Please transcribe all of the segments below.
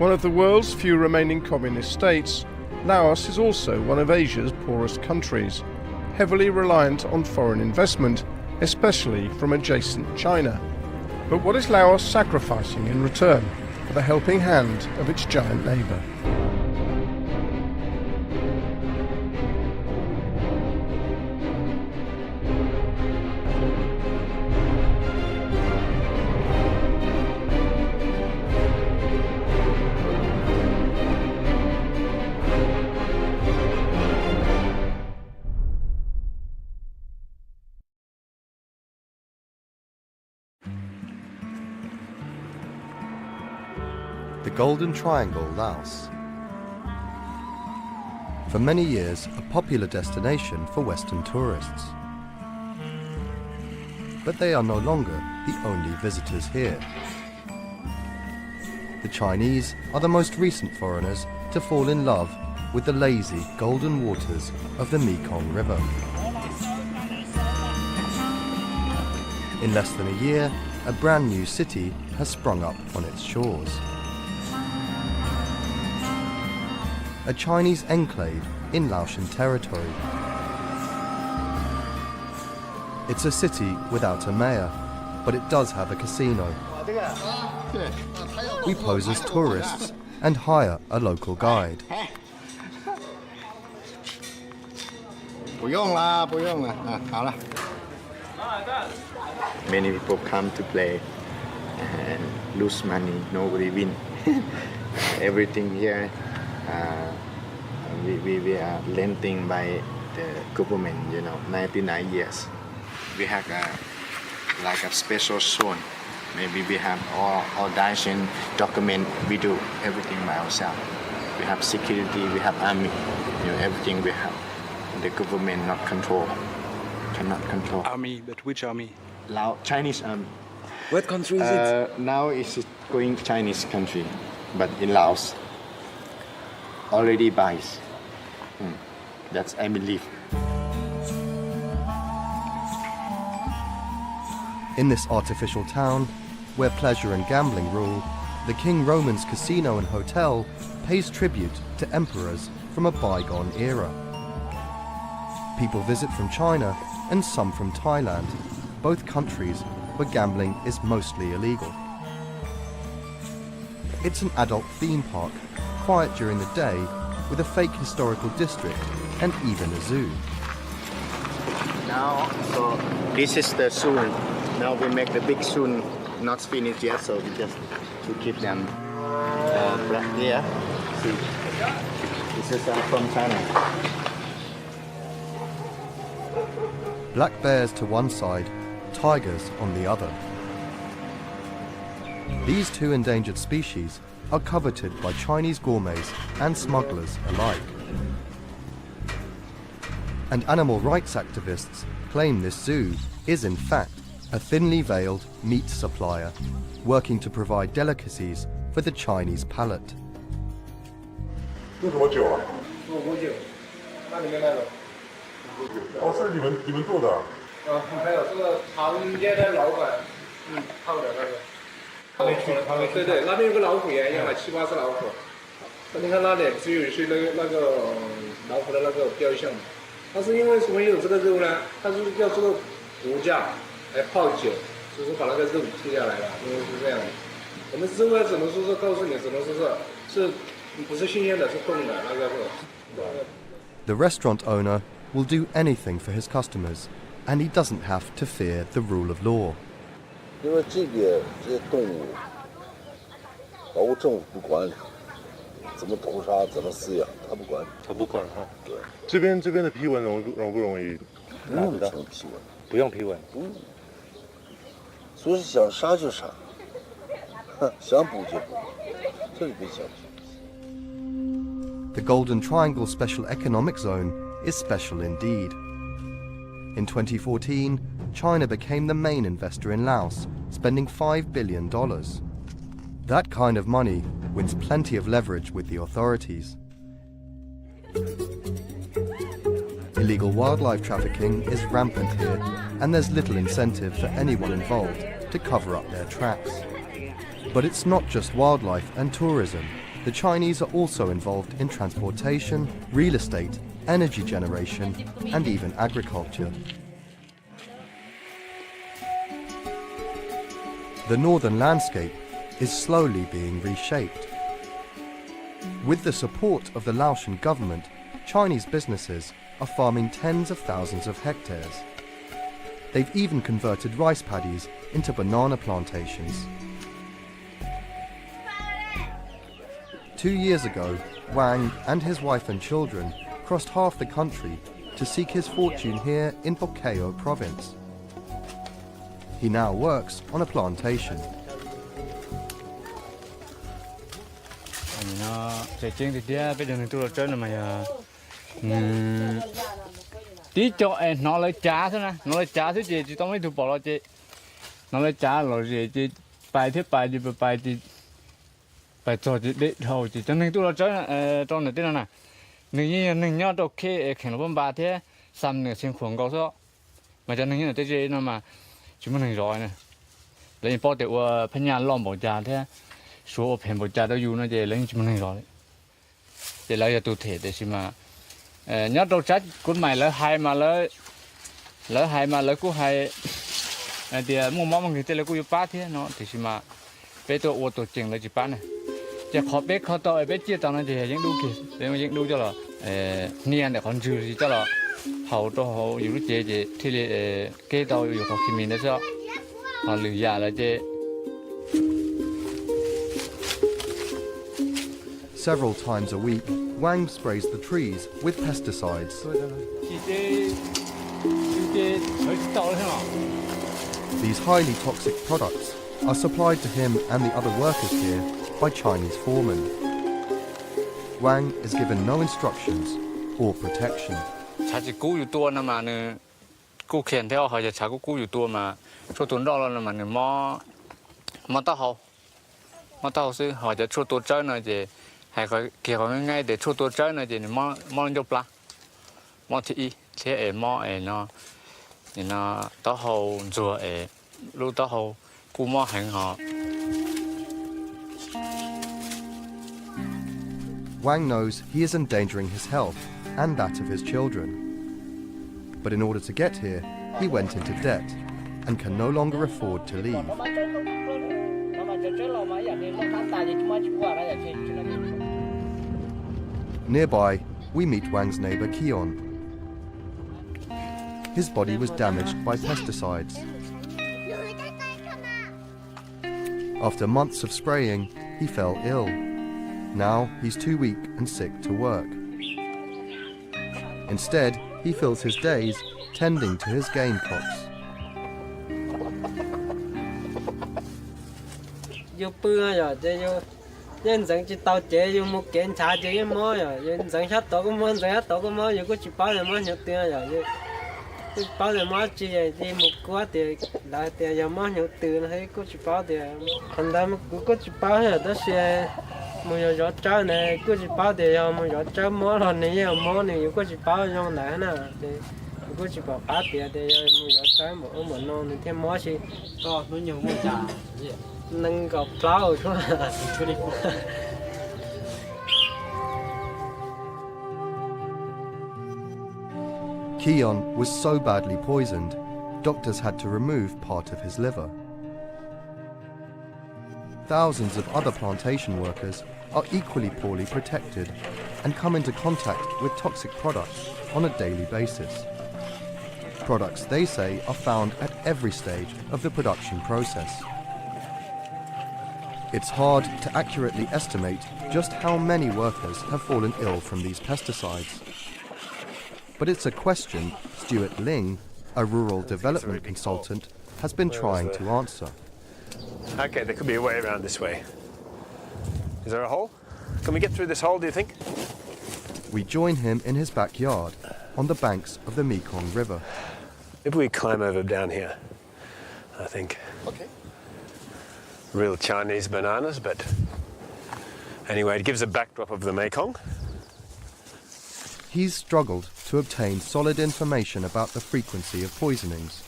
One of the world's few remaining communist states, Laos is also one of Asia's poorest countries, heavily reliant on foreign investment, especially from adjacent China. But what is Laos sacrificing in return for the helping hand of its giant neighbour? The Golden Triangle, Laos. For many years, a popular destination for Western tourists. But they are no longer the only visitors here. The Chinese are the most recent foreigners to fall in love with the lazy, golden waters of the Mekong River. In less than a year, a brand new city has sprung up on its shores. A Chinese enclave in Laotian territory. It's a city without a mayor, but it does have a casino. We pose as tourists and hire a local guide. Many people come to play and lose money, nobody win. Everything here we are lending by the government, 99 years. We have like a special zone. Maybe we have all dancing document. We do everything by ourselves. We have security, we have army, everything we have. The government not control, cannot control. Army, but which army? Chinese army. What country is it? Now it's going Chinese country, but in Laos already buys. That's I believe. In this artificial town, where pleasure and gambling rule, the King Roman's casino and hotel pays tribute to emperors from a bygone era. People visit from China and some from Thailand, both countries where gambling is mostly illegal. It's an adult theme park, quiet during the day, with a fake historical district and even a zoo. Now, so this is the zoo. Now we make the big zoo, not finished yet, so we just to keep them black here. See, this is from China. Black bears to one side, tigers on the other. These two endangered species are coveted by Chinese gourmets and smugglers alike. And animal rights activists claim this zoo is in fact a thinly veiled meat supplier, working to provide delicacies for the Chinese palate. 用什么酒啊？做锅酒，那里面那个。哦，是你们做的。还有这个常见的老板，泡的那个。对对，那边有个老虎也要买7、8只老虎。你看那里只有一些那个老虎的那个雕像，但是因为什么有这个肉呢？它是要这个骨架来泡酒，就是把那个肉切下来了，因为是这样的。我们肉呢，只能说是告诉你，只能说是不是新鲜的，是冻的那个肉。The restaurant owner will do anything for his customers, and he doesn't have to fear the rule of law. 因为这些动物，包括政府不管理，怎么屠杀，怎么饲养，他不管理。他不管哈。对。这边的批文容不容易？不用请批文。不用批文。所以想杀就杀，想捕就捕，这就别想。The Golden Triangle Special Economic Zone is special indeed. In 2014, China became the main investor in Laos, spending $5 billion. That kind of money wins plenty of leverage with the authorities. Illegal wildlife trafficking is rampant here, and there's little incentive for anyone involved to cover up their tracks. But it's not just wildlife and tourism the Chinese are also involved in transportation, real estate, energy generation, and even agriculture. The northern landscape is slowly being reshaped. With the support of the Laotian government, Chinese businesses are farming tens of thousands of hectares. They've even converted rice paddies into banana plantations. 2 years ago, Wang and his wife and children crossed half the country to seek his fortune here in Bokeo province. He now works on a plantation. Tí cho nó lấy trả thôi nè, nó lấy trả thứ gì chỉ tao mấy thứ bỏ lo chị, nó lấy trả rồi gì chị bài thứ bài gì bài chị bài cho chị để thôi chị cho nên tôi là chơi trong này thế nào nè, nên nhớ đâu khi khen nó ba thế, xăm nè xem khuẩn cao số, mà cho nên như thế gì nó mà chúng mình rồi nè, lấy bao tiêu phải nhà lom bỏ trả thế, số phèn bỏ trả đâuอยู่nó gì lấy chúng mình rồi, để lấy cho tôi thể để xem mà nhớ đâu chắc cuốn mày lấy hai mà lấy cú hai thì mua món người ta lấy cú yêu bát thế nó thì mà bé tôi ô tô chừng lấy chỉ bát này chỉ khó bé khó to bé chia tao nó thì vẫn đủ kì để mà vẫn đủ cho là niên để còn dư gì cho là hậu cho hậuอยู่lúc chế thì cái taoอยู่học khi mình đó sao họ lừa giả là chế. Several times a week, Wang sprays the trees with pesticides. These highly toxic products are supplied to him and the other workers here by Chinese foremen. Wang is given no instructions or protection. 자기 구유도 나만은 구캔 theo họจะ자꾸 구유도 mà số tuần đó là mà mà tao sư họจะsố tuần chơi này thì hay có kia có ngay để số tuần chơi này thì mà nhục la mà thì thế mà nó tao hậu rồi lúc tao hậu cú mà hành họ. Wang knows he is endangering his health and that of his children. But in order to get here, he went into debt and can no longer afford to leave. Nearby, we meet Wang's neighbor Keon. His body was damaged by pesticides. After months of spraying, he fell ill. Now he's too weak and sick to work. Instead, he fills his days tending to his gamecocks. Vô bữa rồi, vô dân dân chỉ tàu chế vô một kiện trả chế cái món rồi, dân dân hết tổ cái món, vô có chỉ báo được món nhiều tiền rồi, vô báo được món chỉ đi một quá thì lại tiền giờ món nhiều tiền hay có chỉ báo thì thành ra có chỉ báo rồi đó sẽ một giờ trái này có chỉ báo thì một giờ trái món là này món này có chỉ báo trong này nè thì có chỉ bảo báo tiền thì một giờ trái một non thì thêm món gì có nó nhiều một trả nâng gọc plau xuống đi. Keon was so badly poisoned, doctors had to remove part of his liver. Thousands of other plantation workers are equally poorly protected and come into contact with toxic products on a daily basis. Products they say are found at every stage of the production process. It's hard to accurately estimate just how many workers have fallen ill from these pesticides. But it's a question Stuart Ling, a rural development consultant, has been trying to answer. Okay, there could be a way around this way. Is there a hole? Can we get through this hole, do you think? We join him in his backyard on the banks of the Mekong River. If we climb over down here, I think. Okay. Real Chinese bananas, but anyway, it gives a backdrop of the Mekong. He's struggled to obtain solid information about the frequency of poisonings.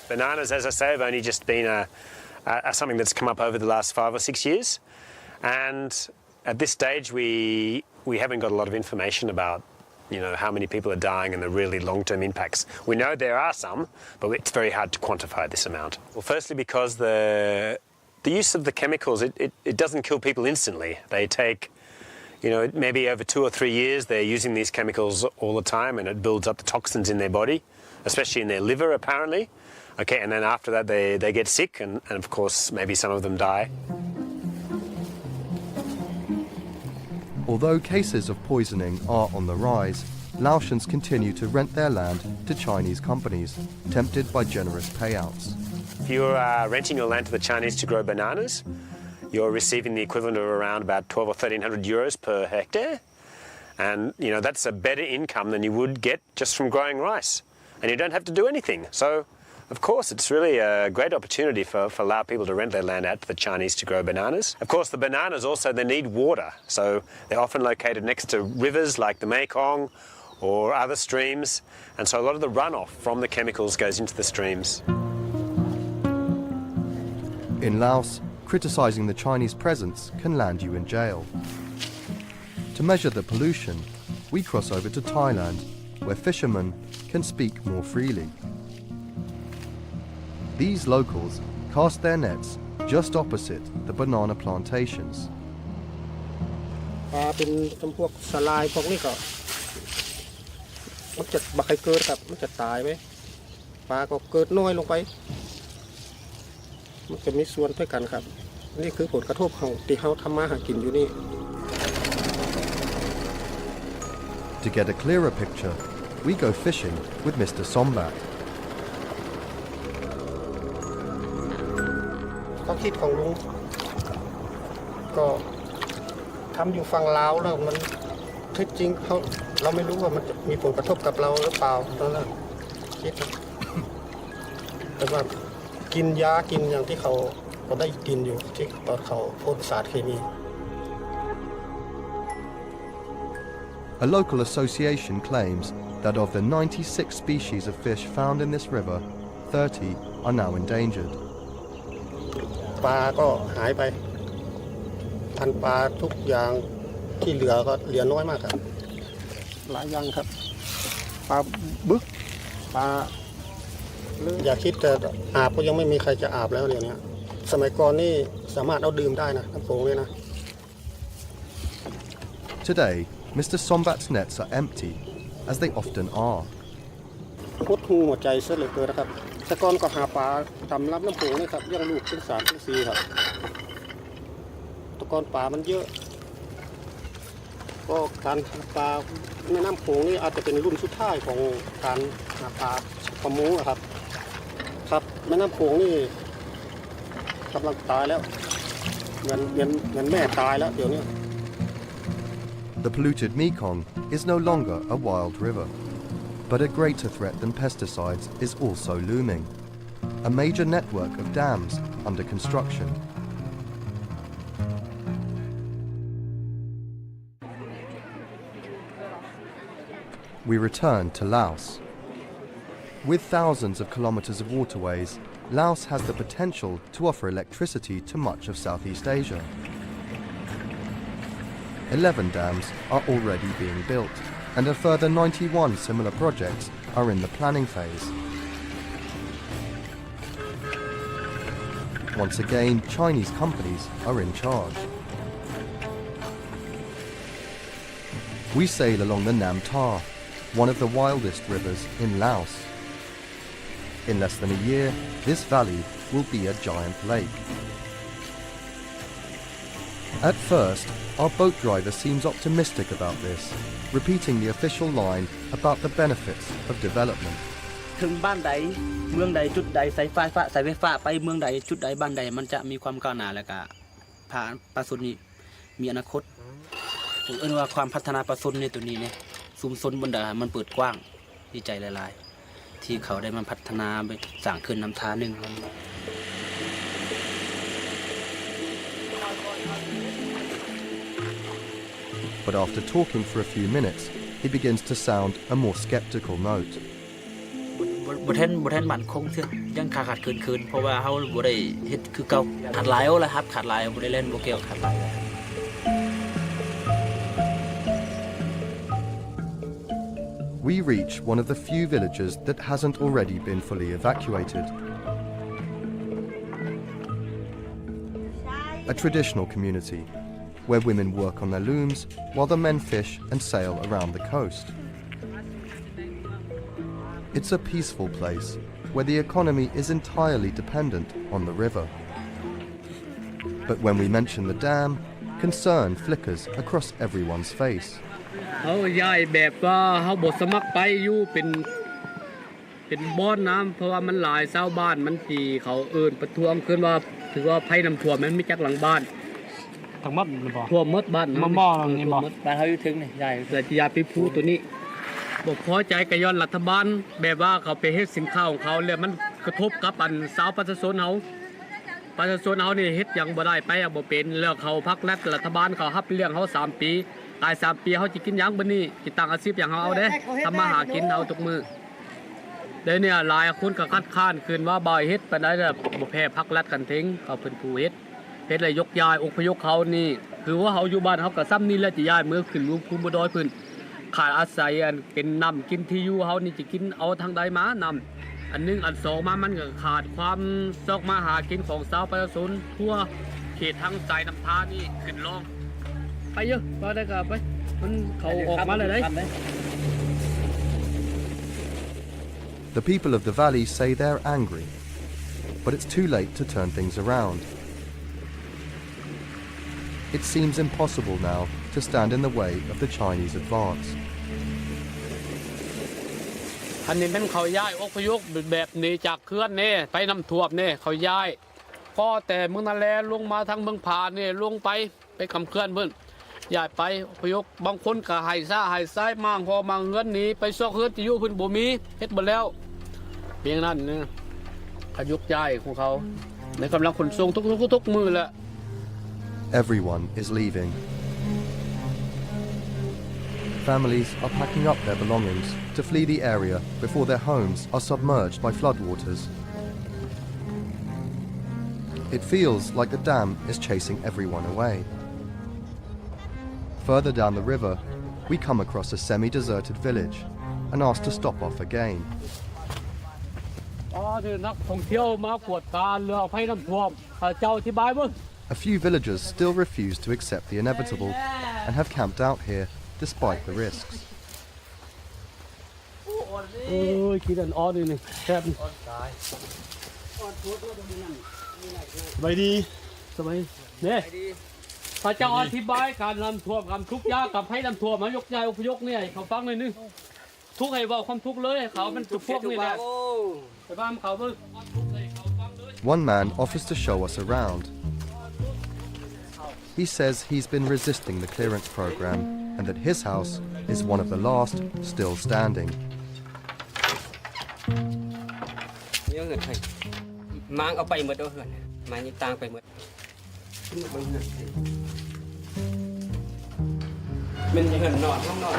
Bananas, as I say, have only just been something that's come up over the last 5 or 6 years. And at this stage, we haven't got a lot of information about, how many people are dying and the really long-term impacts. We know there are some, but it's very hard to quantify this amount. Well, firstly, because the use of the chemicals, it doesn't kill people instantly. They take, maybe over 2 or 3 years, they're using these chemicals all the time, and it builds up the toxins in their body, especially in their liver, apparently. Okay, and then after that, they get sick, and of course, maybe some of them die. Although cases of poisoning are on the rise, Laotians continue to rent their land to Chinese companies, tempted by generous payouts. If you're renting your land to the Chinese to grow bananas, you're receiving the equivalent of around about 12 or 1300 euros per hectare. And, that's a better income than you would get just from growing rice. And you don't have to do anything. So, of course, it's really a great opportunity for Lao people to rent their land out to the Chinese to grow bananas. Of course, the bananas also, they need water. So they're often located next to rivers like the Mekong or other streams. And so a lot of the runoff from the chemicals goes into the streams. In Laos, criticizing the Chinese presence can land you in jail. To measure the pollution, we cross over to Thailand, where fishermen can speak more freely. These locals cast their nets just opposite the banana plantations. ปลาเป็นจำพวกสลายพวกนี้ก็มันจะบักให้เกิดครับมันจะตายไหมปลาก็เกิดน้อยลงไปมันจะมีส่วนด้วยกันครับนี่คือผลกระทบของที่เขาทำมาหากินอยู่นี่ To get a clearer picture, we go fishing with Mr. Sombat. ความคิดของลุงก็ทำอยู่ฝั่งลาวแล้วมันที่จริงเราไม่รู้ว่ามันจะมีผลกระทบกับเราหรือเปล่าตอนนั้นคิดแต่ว่ากินยากินอย่างที่เขาได้กินอยู่ที่ตอนเขาพ่นสารเคมี A local association claims that of the 96 species of fish found in this river, 30 are now endangered. ปลาก็หายไปพันปลาทุกอย่างที่เหลือก็เหลือน้อยมากครับหลายอย่างครับปลาบึกปลาอย่าคิดแต่อาบก็ยังไม่มีใครจะอาบแล้วเดี๋ยวนี้สมัยก่อนนี่สามารถเอาดื่มได้นะน้ำโขงเลยนะ Today, Mr. Sombat's nets are empty, as they often are. พุดหูหัวใจเสียเหลือเกินนะครับแต่ก่อนก็หาปลาตำรับน้ำโขงนี่ครับยังลูกเป็น3 เป็น 4ครับแต่ก่อนปลามันเยอะก็การหาปลาในน้ำโขงนี่อาจจะเป็นรุ่นสุดท้ายของการหาปลาประมงครับครับแม่น้ำโขงนี่กำลังตายแล้วเหมือนแม่ตายแล้วเดี๋ยวนี้ The polluted Mekong is no longer a wild river, but a greater threat than pesticides is also looming. A major network of dams under construction. We return to Laos. With thousands of kilometers of waterways, Laos has the potential to offer electricity to much of Southeast Asia. 11 dams are already being built, and a further 91 similar projects are in the planning phase. Once again, Chinese companies are in charge. We sail along the Nam Ta, one of the wildest rivers in Laos. In less than a year, this valley will be a giant lake. At first, our boat driver seems optimistic about this, repeating the official line about the benefits of development. ถึงบ้านใดเมืองใดจุดใดสายไฟฟ้าไปเมืองใดจุดใดบ้านใดมันจะมีความก้าวหน้าและก็ผ่านประสุนนี้มีอนาคตผมเอิ้นว่าความพัฒนาประสุนในตัวนี้เนี่ยชุมชนบนดามันเปิดกว้างดีใจหลายๆที่เขาได้มาพัฒนาไปสร้างขึ้นน้ำทานึง But after talking for a few minutes, he begins to sound a more skeptical note. บ่ทันมั่นคงซื่อยังขาดเคินเพราะว่าเฮาบ่ได้เฮ็ดคือเก่าขาดหลายเอาล่ะครับขาดหลายบ่ได้เล่นบ่เกี่ยวขาดหลาย we reach one of the few villages that hasn't already been fully evacuated. A traditional community, where women work on their looms while the men fish and sail around the coast. It's a peaceful place where the economy is entirely dependent on the river. But when we mention the dam, concern flickers across everyone's face. เขาย้ายแบบว่าเขาบทสมัครไปอยู่เป็นบ่อน้ำเพราะว่ามันหลายชาวบ้านมันที่เขาประท้วงขึ้นว่าถือว่าภัยน้ำท่วมมันไม่จักหลังบ้านทั้งหมดท่วมหมดบ้านมาบ่อนี่บ่บ้านเขาอยู่ถึงนี่ใหญ่แต่ที่ยาพิพูตัวนี้บ่พอใจกับย้อนรัฐบาลแบบว่าเขาไปเฮ็ดสินค้าของเขาแล้วมันกระทบกับสาวประชาชนเขานี่เฮ็ดหยังบ่ได้ไปบ่เป็นแล้วเขาพักรัฐบาลเขารับเลี้ยงเขา3 ปีตาย3 ปีเขาจะกินหยังบัดนี้สิตั้งอาชีพหยังเขาเอาเด้ทำมาหากินเอาทุกมื้อเดี๋ยวนี้หลายคนก็คัดค้านขึ้นว่าบ่เฮ็ดปานใดแล้วบ่แพ้พักรัฐกันทิ้งเขาเพิ่นผู้เฮ็ดแล้วยกย้ายอพยพเขานี่คือว่าเขาอยู่บ้านเขาก็ซ้ำนี่แล้วจะย้ายเมื่อขึ้นภูมิดอยเพิ่นขาดอาศัยเป็นน้ำกินที่อยู่เขานี่จะกินเอาทางใดมาน้ำอันนึงอันสองมามันก็ขาดความซอกมาหากินของชาวประชาชนทั่วเขตทางสายน้ำทานี่ขึ้นลองไปเยอะไปได้ก็ไปมันเขาออกมาเลยได้ The people of the valley say they're angry, but it's too late to turn things around. It seems impossible now to stand in the way of the Chinese advance. อันนี้เป็นเขาย้ายอพยพแบบนี้จากเขื่อนนี่ไปน้ำท่วมนี่เขาย้ายก็แต่เมืองนาแลลงมาทางเมืองผานี่ลงไปคำเขื่อนเพิ่นย้ายไปอพยพบางคนก็ให้ซ้ายมั่งพอมาเงินหนีไปซอกเฮือนที่อยู่เพิ่นบ่มีเฮ็ดบ่แล้วเพียงนั้นนึงขยุกย้ายของเขาในกำลังขนส่งทุกมือแหละ Everyone is leaving. Families are packing up their belongings to flee the area before their homes are submerged by floodwaters. It feels like the dam is chasing everyone away. Further down the river, we come across a semi-deserted village and asked to stop off again. นักท่องเที่ยวมาปวดตาเรือภัยน้ำท่วมเจ้าอธิบายบ่ A few villagers still refuse to accept the inevitable and have camped out here despite the risks. คิดอันอ่อนนี่แซ่บสบายดีเนี่ยพระเจ้าอธิบายการน้ำท่วมกับทุกข์ยากกับภัยน้ำท่วมมายกย้ายอพยพเนี่ยเขาฟังเลยนึงทุกข์ให้เว้าความทุกข์เลยเขามันทุกพวกนี่แหละไปบ้านเขาเบิ่ง One man offers to show us around. He says he's been resisting the clearance program and that his house is one of the last still standing. เยอะเงินให้มางเอาไปหมดเอาเหือนมานี่ตางไปหมดมันเหือนนอนห้องนอน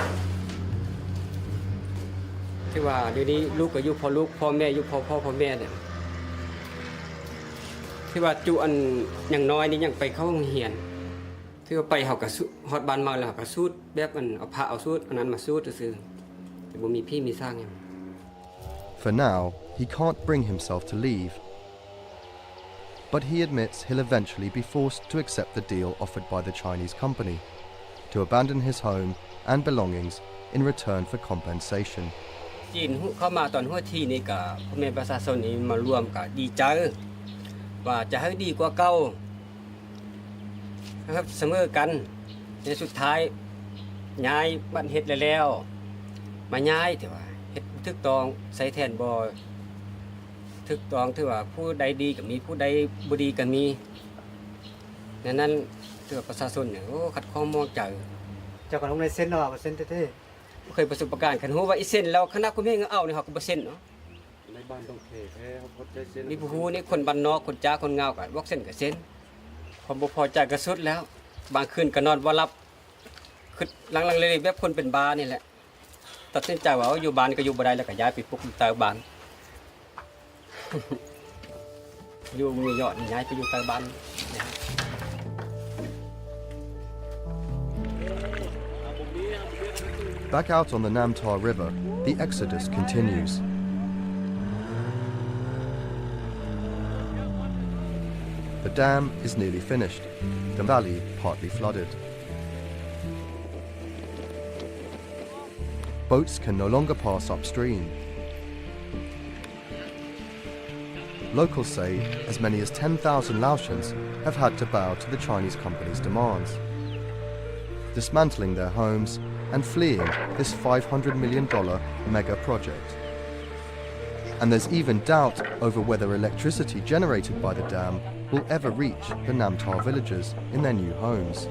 ที่ว่าเดี๋ยวนี้ลูกก็อยู่พอลูกพ่อแม่อยู่พอพ่อแม่เนี่ยที่ว่าจุอันอย่างน้อยนี่ยังไปเข้าโรงเรียนที่ว่าไปเฮาก็ฮอดบ้านมาแล้วก็สูดแบบมันเอาผ้าเอาสูดอันนั้นมาสูดซื่อแต่บ่มีพี่มีสร้างหยัง For now, he can't bring himself to leave. But he admits he'll eventually be forced to accept the deal offered by the Chinese company, to abandon his home and belongings in return for compensation. จีนเข้ามาตอนหัวที่นี่ก็พ่อแม่ประชาชนนี่มารวมก็ดีใจว่าจะให้ดีกว่าเก่านะครับเสมอกันในสุดท้ายย้ายบ้านเฮ็ดแล้วมาย้ายแต่ว่าเฮ็ดถูกต้องใส่แทนบ่ถูกต้องถือว่าผู้ใดดีก็มีผู้ใดบ่ดีก็มีนั้นถือว่าประชาชนเนี่ยโอ้ขัดข้องมองใจเจ้าก็ลงในเส้นเนาะบ่เส้นเท่ๆเคยประสบการณ์คันฮู้ว่าอีเส้นแล้วคณะคุณแม่เอานี่เฮาก็บ่เส้นเนาะในบ้านต้องเทแท้เฮาบ่ได้เส้นมีผู้ฮู้นี่คนบ้านนอกคนจ้าคนงาวก็บอกเส้นก็เส้นผมบ่พอใจก็สุดแล้วบางคืนก็นอนบ่หลับคือหลังๆเลยแบบคนเป็นบ้านี่แหละตัดสินใจว่าอยู่บ้านก็อยู่บ่ได้แล้วก็ย้ายไปปลูกอยู่ใต้บ้าน อยู่มียอดย้ายไปอยู่ใต้บ้าน Back out on the Namtar River, the exodus continues. The dam is nearly finished, the valley partly flooded. Boats can no longer pass upstream. Locals say as many as 10,000 Laotians have had to bow to the Chinese company's demands, dismantling their homes and fleeing this $500 million mega project. And there's even doubt over whether electricity generated by the dam will ever reach the Namtar villagers in their new homes.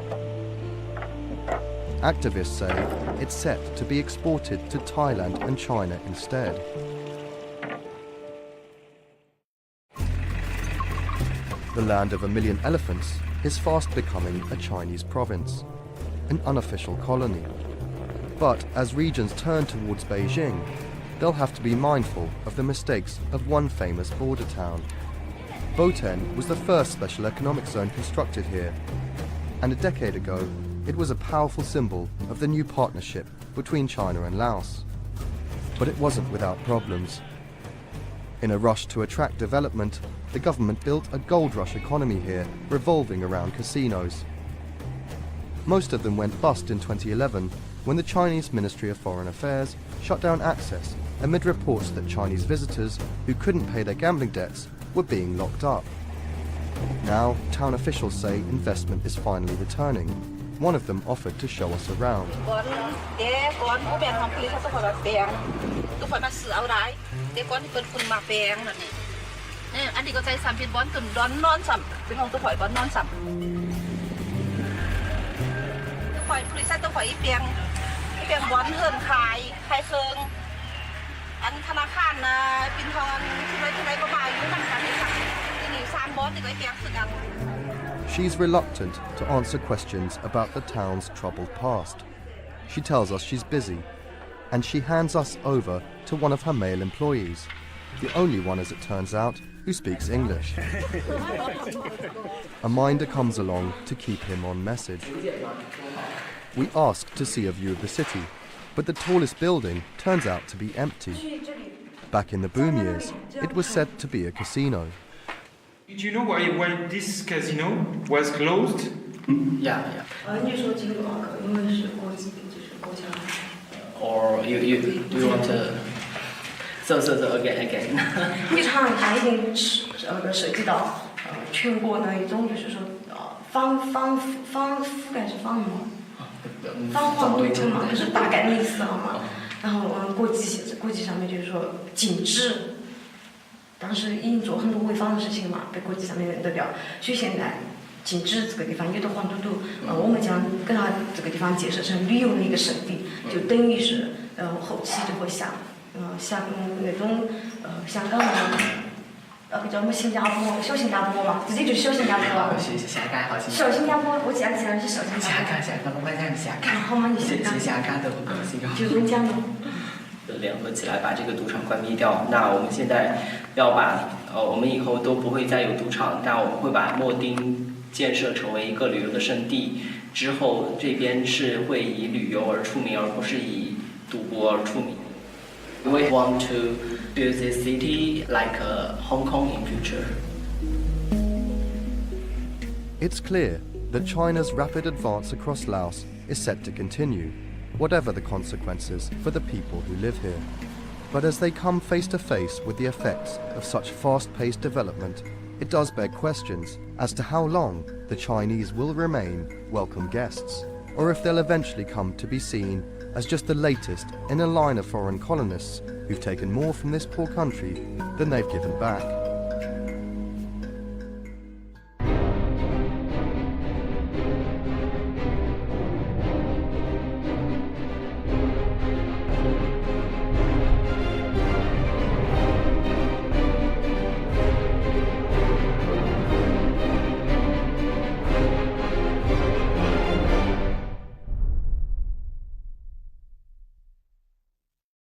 Activists say it's set to be exported to Thailand and China instead. The land of 1 million elephants is fast becoming a Chinese province, an unofficial colony. But as regions turn towards Beijing, they'll have to be mindful of the mistakes of one famous border town. Boten was the first special economic zone constructed here, and a decade ago, it was a powerful symbol of the new partnership between China and Laos. But it wasn't without problems. In a rush to attract development, the government built a gold rush economy here, revolving around casinos. Most of them went bust in 2011 when the Chinese Ministry of Foreign Affairs shut down access amid reports that Chinese visitors who couldn't pay their gambling debts were being locked up. Now, town officials say investment is finally returning. One of them offered to show us around. She's reluctant to answer questions about the town's troubled past. She tells us she's busy, and she hands us over to one of her male employees, the only one, as it turns out, who speaks English. A minder comes along to keep him on message. We ask to see a view of the city, but the tallest building turns out to be empty. Back in the boom years, it was said to be a casino. Did you know why this casino was closed? Yeah. Or you do you want to? So again. 一场还已经涉及到全国的一种就是说方覆盖是方吗？方方对称嘛，就是大概的意思好吗？然后国际上面就是说禁止。 当时已经做很多违法的事情嘛，被国际上面认得了，所以现在禁止这个地方。有的黄赌毒，我们将跟他这个地方建设成旅游的一个胜地，就等于是后期就会像那种香港的叫什么新加坡，小新加坡嘛，直接就是小新加坡。小新加坡，我记得是小新加坡。香港，我们讲香港，好吗？你香港的就是讲的。 联合起来把这个赌场关闭掉。那我们现在要把我们以后都不会再有赌场，但我们会把莫丁建设成为一个旅游的胜地。之后这边是会以旅游而出名，而不是以赌博而出名。We want to build this city like Hong Kong in future. It's clear that China's rapid advance across Laos is set to continue, whatever the consequences for the people who live here. But as they come face to face with the effects of such fast-paced development, it does beg questions as to how long the Chinese will remain welcome guests, or if they'll eventually come to be seen as just the latest in a line of foreign colonists who've taken more from this poor country than they've given back.